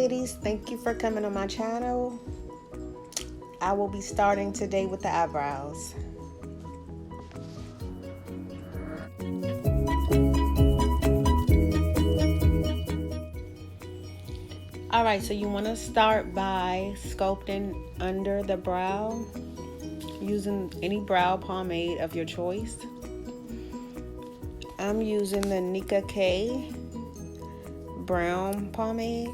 ladies, thank you for coming on my channel. I will be starting today with the eyebrows. Alright, so you want to start by sculpting under the brow using any brow pomade of your choice. I'm using the Nika K brown pomade.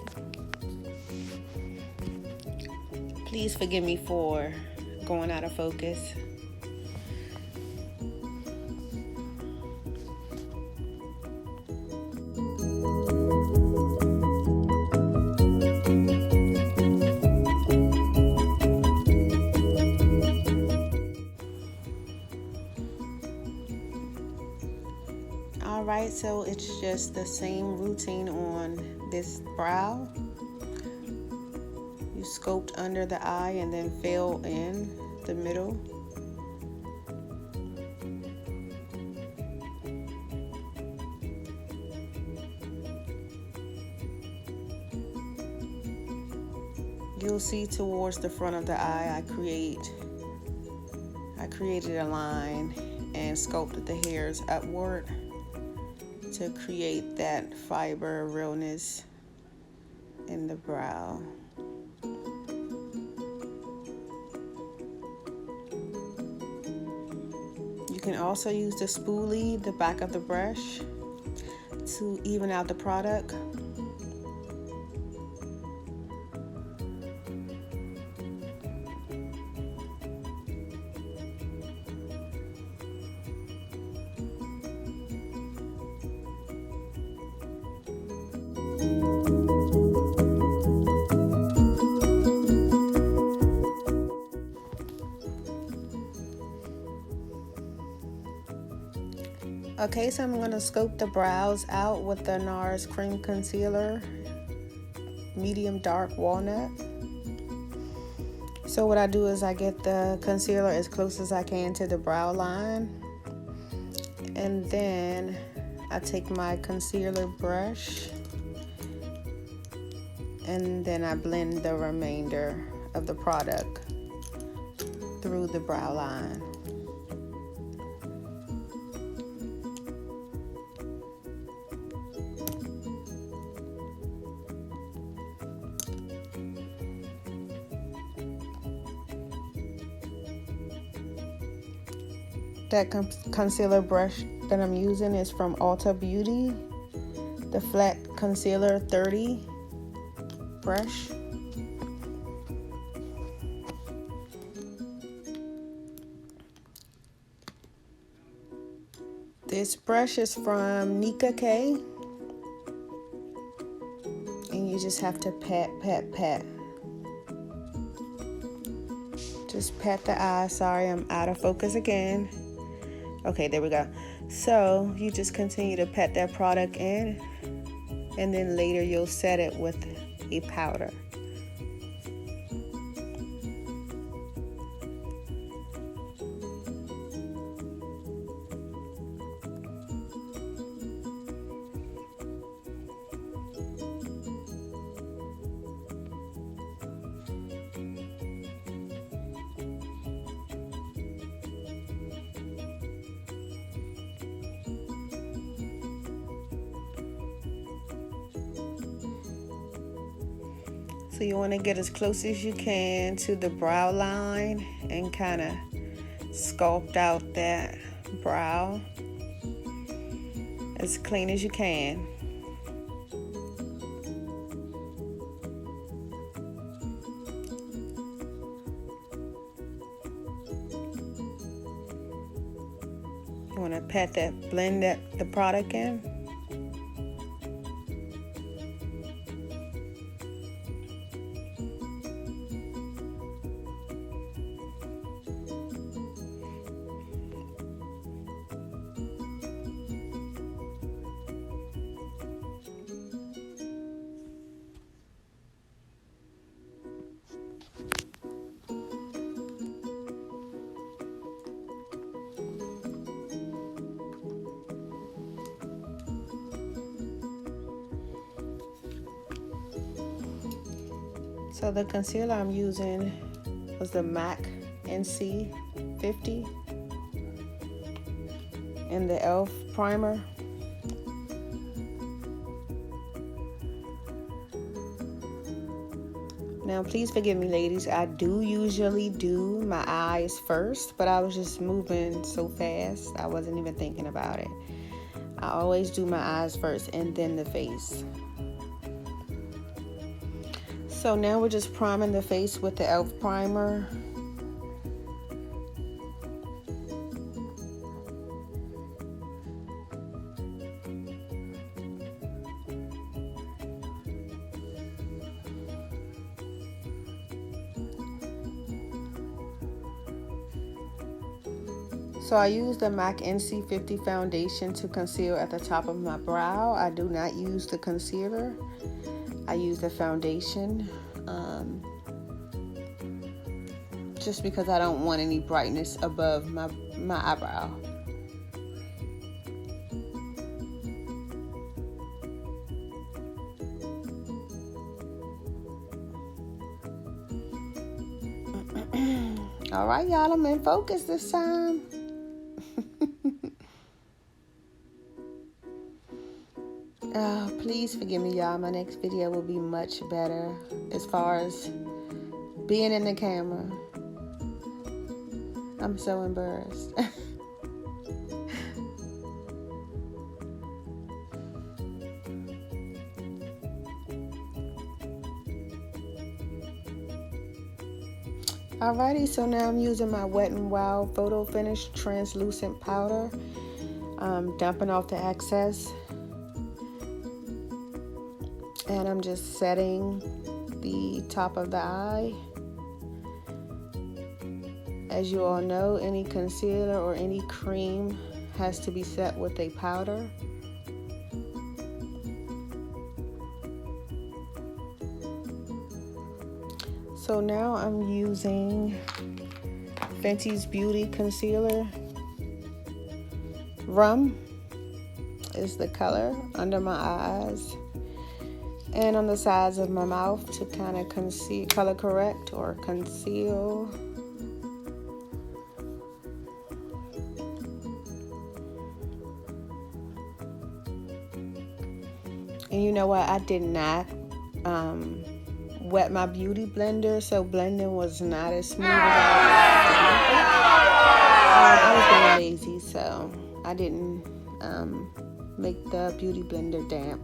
Please forgive me for going out of focus. Alright, so it's just the same routine on this brow. You sculpt under the eye and then fill in the middle. You'll see towards the front of the eye, I created a line and sculpted the hairs upward to create that fiber realness in the brow. You can also use the spoolie, the back of the brush, to even out the product. Okay, so I'm going to scope the brows out with the NARS Cream Concealer, medium dark walnut. So what I do is I get the concealer as close as I can to the brow line. And then I take my concealer brush and then I blend the remainder of the product through the brow line. That concealer brush that I'm using is from Ulta Beauty, the Flat Concealer 30 brush. This brush is from Nika K, and you just have to pat, pat, pat. Just pat the eye. Sorry, I'm out of focus again. Okay, there we go. So you just continue to pat that product in, and then later you'll set it with a powder. So you want to get as close as you can to the brow line and kind of sculpt out that brow as clean as you can. You want to pat that, blend the product in. So the concealer I'm using was the MAC NC 50 and the e.l.f. primer. Now please forgive me ladies, I do usually do my eyes first, but I was just moving so fast I wasn't even thinking about it. I always do my eyes first and then the face. So now we're just priming the face with the e.l.f. primer. So I use the MAC NC 50 foundation to conceal at the top of my brow. I do not use the concealer. I use the foundation just because I don't want any brightness above my eyebrow. All right, y'all, I'm in focus this time. Please forgive me, y'all. My next video will be much better as far as being in the camera. I'm so embarrassed. Alrighty, so now I'm using my Wet n Wild Photo Finish translucent powder. Dumping off the excess. And I'm just setting the top of the eye. As you all know, any concealer or any cream has to be set with a powder. So now I'm using Fenty's Beauty Concealer. Rum is the color under my eyes and on the sides of my mouth to kind of conceal, color correct or conceal. And you know what? I did not wet my beauty blender, so blending was not as smooth as I was being lazy, so I didn't make the beauty blender damp.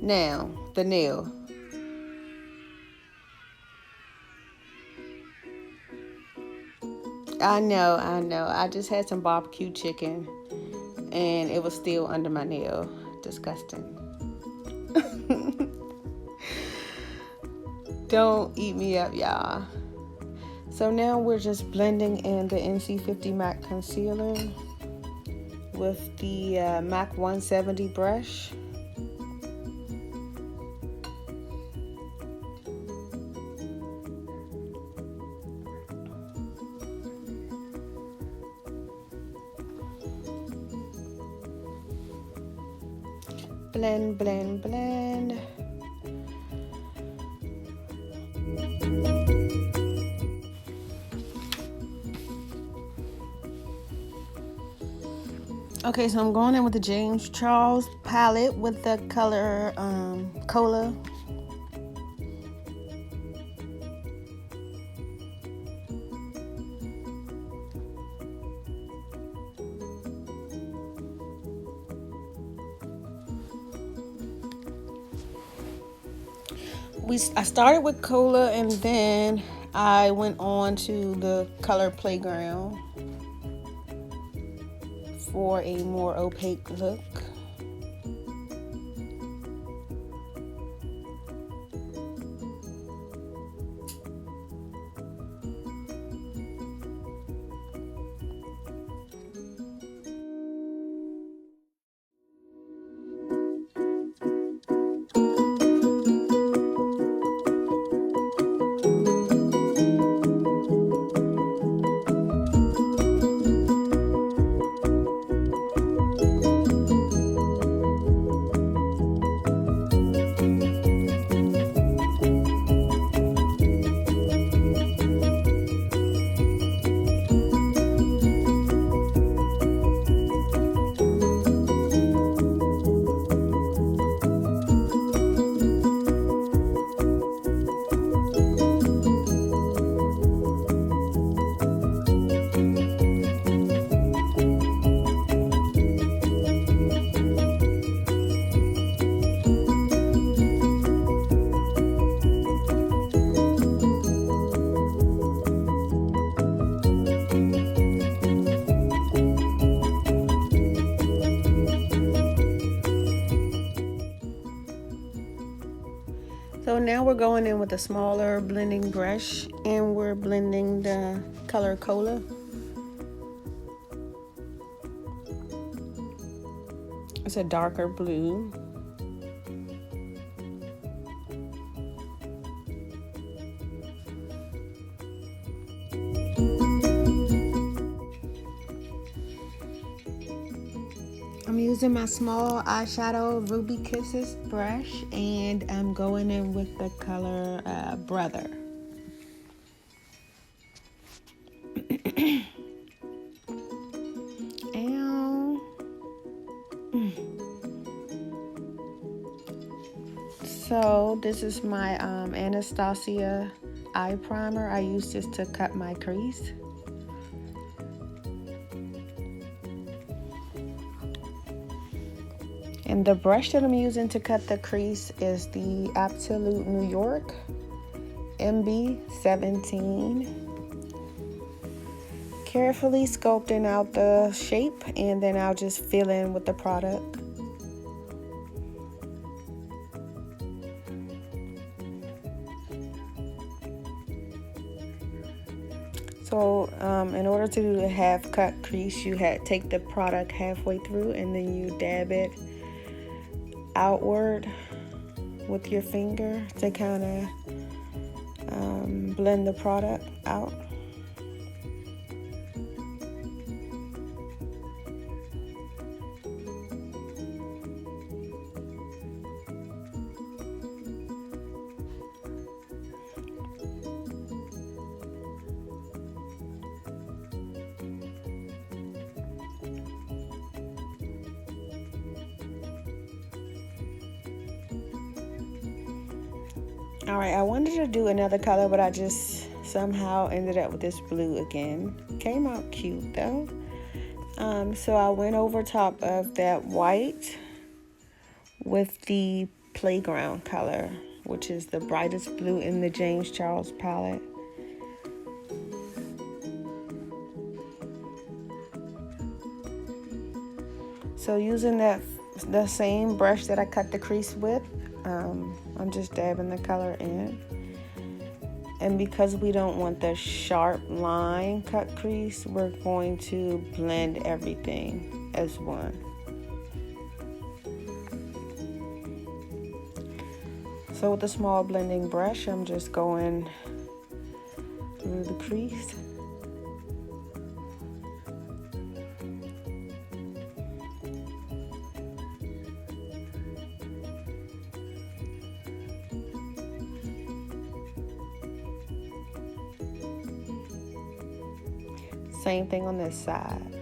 Now, the nail. I know. I just had some barbecue chicken and it was still under my nail. Disgusting. Don't eat me up, y'all. So now we're just blending in the NC50 MAC concealer with the MAC 170 brush. Blend, blend, blend. Okay, so I'm going in with the James Charles Pallete with the color Cola. I started with Cola and then I went on to the color Playground for a more opaque look. So now we're going in with a smaller blending brush and we're blending the color Cola. It's a darker blue. I'm using my small eyeshadow Ruby Kisses brush and I'm going in with the color Brother. Ow. So this is my Anastasia eye primer. I use this to cut my crease. And the brush that I'm using to cut the crease is the Absolute New York MB17. Carefully sculpting out the shape and then I'll just fill in with the product. So in order to do the half cut crease, you take the product halfway through and then you dab it outward with your finger to kind of blend the product out. All right, I wanted to do another color, but I just somehow ended up with this blue again. Came out cute though. So I went over top of that white with the Playground color, which is the brightest blue in the James Charles palette. So using the same brush that I cut the crease with, I'm just dabbing the color in. And because we don't want the sharp line cut crease, we're going to blend everything as one. So with the small blending brush, I'm just going through the crease. Same thing on this side.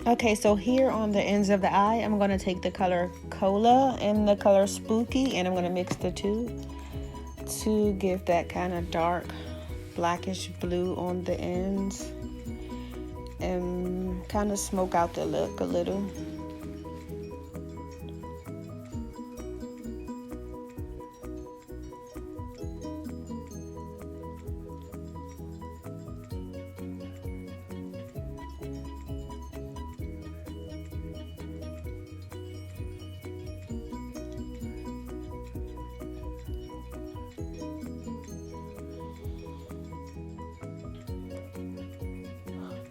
Okay, so here on the ends of the eye, I'm going to take the color Cola and the color Spooky, and I'm going to mix the two to give that kind of dark blackish blue on the ends and kind of smoke out the look a little.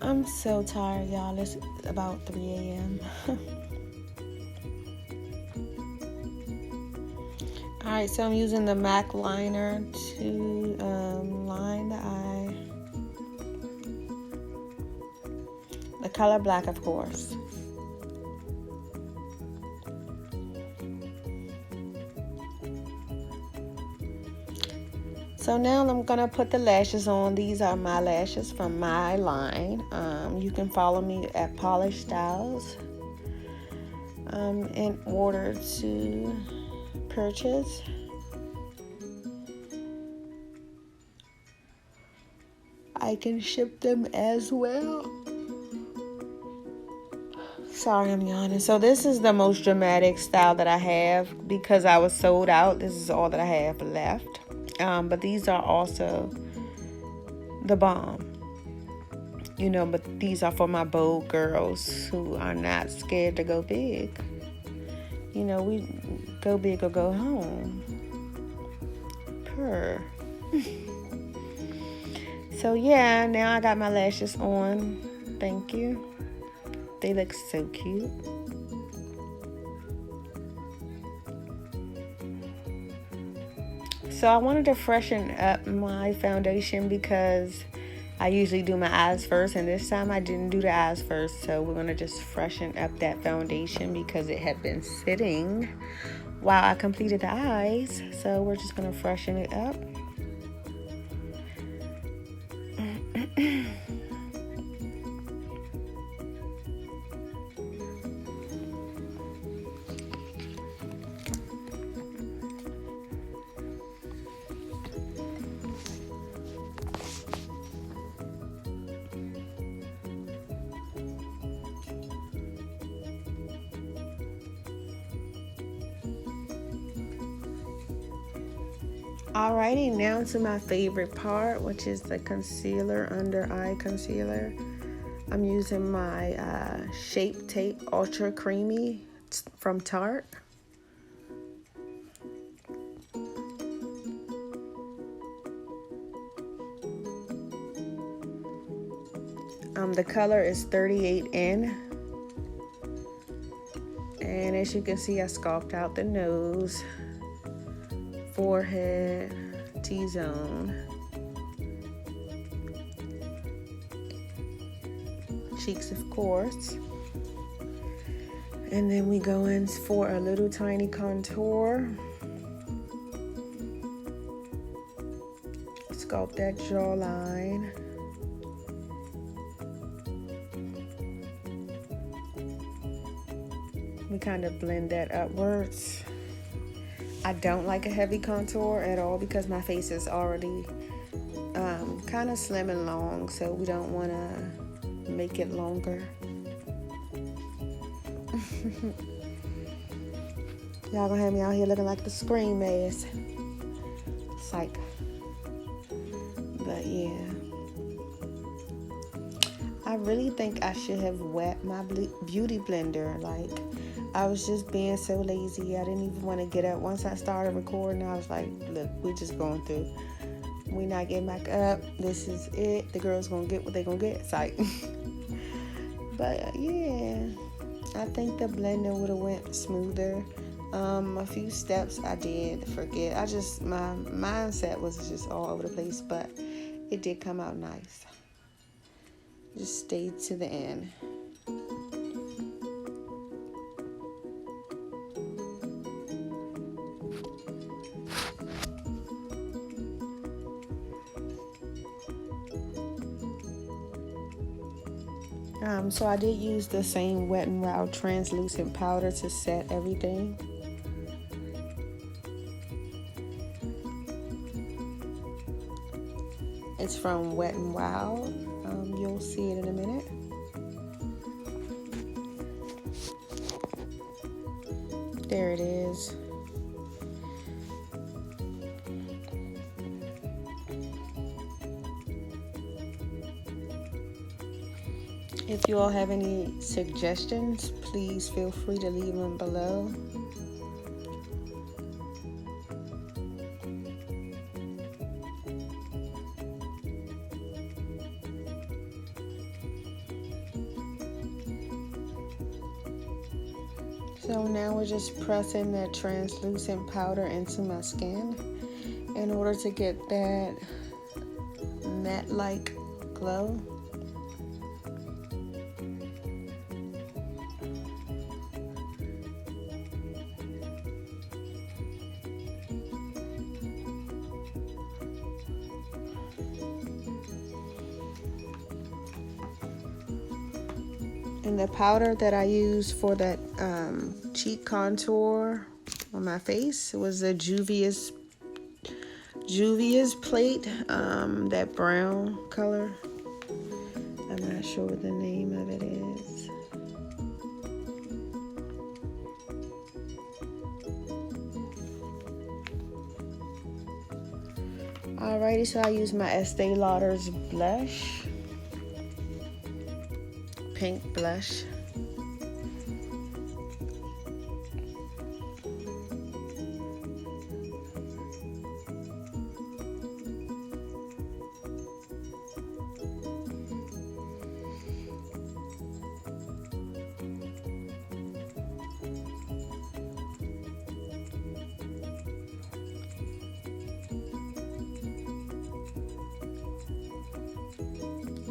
I'm so tired, y'all. It's about 3 a.m. Alright, so I'm using the MAC liner to line the eye. color black, of course. So now I'm gonna put the lashes on. These are my lashes from my line. You can follow me at Polish Styles in order to purchase. I can ship them as well. Sorry, I'm yawning. So this is the most dramatic style that I have because I was sold out. This is all that I have left. But these are also the bomb. You know, but these are for my bold girls who are not scared to go big. You know, we go big or go home. Purr. So yeah, now I got my lashes on. Thank you. They look so cute. So I wanted to freshen up my foundation because I usually do my eyes first, and this time I didn't do the eyes first. So we're gonna just freshen up that foundation because it had been sitting while I completed the eyes. So we're just gonna freshen it up. Alrighty, now to my favorite part, which is the concealer, under eye concealer. I'm using my Shape Tape Ultra Creamy from Tarte. The color is 38N. And as you can see, I sculpted out the nose, forehead, T-zone, cheeks, of course. And then we go in for a little tiny contour. Sculpt that jawline. We kind of blend that upwards. I don't like a heavy contour at all because my face is already kind of slim and long, so we don't want to make it longer. Y'all gonna have me out here looking like the Scream mask. Psych. But yeah, I really think I should have wet my beauty blender. Like, I was just being so lazy. I didn't even want to get up. Once I started recording, I was like, look, we're just going through. We're not getting back up. This is it. The girls gonna get what they gonna get. Psych. But yeah, I think the blender would have went smoother. A few steps I did forget. My mindset was just all over the place, but it did come out nice. Just stayed to the end. So I did use the same Wet n Wild translucent powder to set everything. It's from Wet n Wild. You'll see it in a minute. There it is. If you all have any suggestions, please feel free to leave them below. So now we're just pressing that translucent powder into my skin in order to get that matte-like glow. And the powder that I used for that cheek contour on my face was the Juvia's plate, that brown color. I'm not sure what the name of it is. Alrighty, so I use my Estee Lauder's blush, pink blush.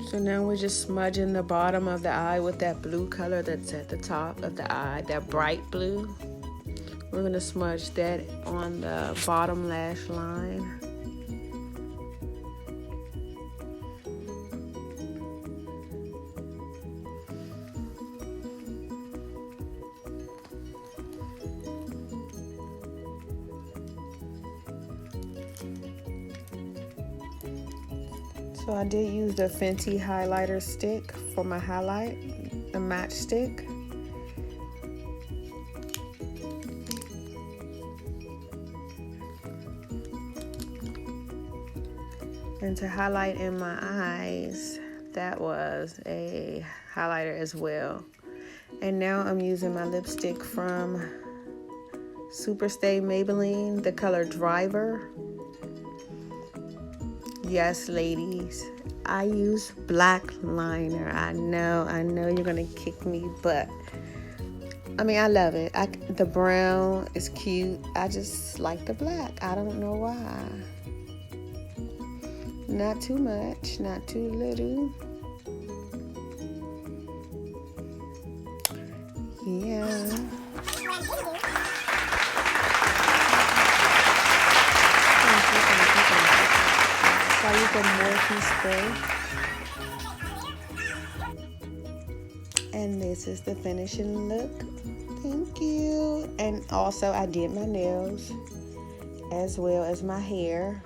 So now we're just smudging the bottom of the eye with that blue color that's at the top of the eye, that bright blue. We're gonna smudge that on the bottom lash line. So I did use the Fenty highlighter stick for my highlight, the match stick. And to highlight in my eyes, that was a highlighter as well. And now I'm using my lipstick from Superstay Maybelline, the color Driver. Yes, ladies, I use black liner. I know you're gonna kick me, but I mean, I love it. The brown is cute. I just like the black. I don't know why. Not too much, not too little. Yeah. So you can Morphe spray. And this is the finishing look. Thank you. And also I did my nails as well as my hair.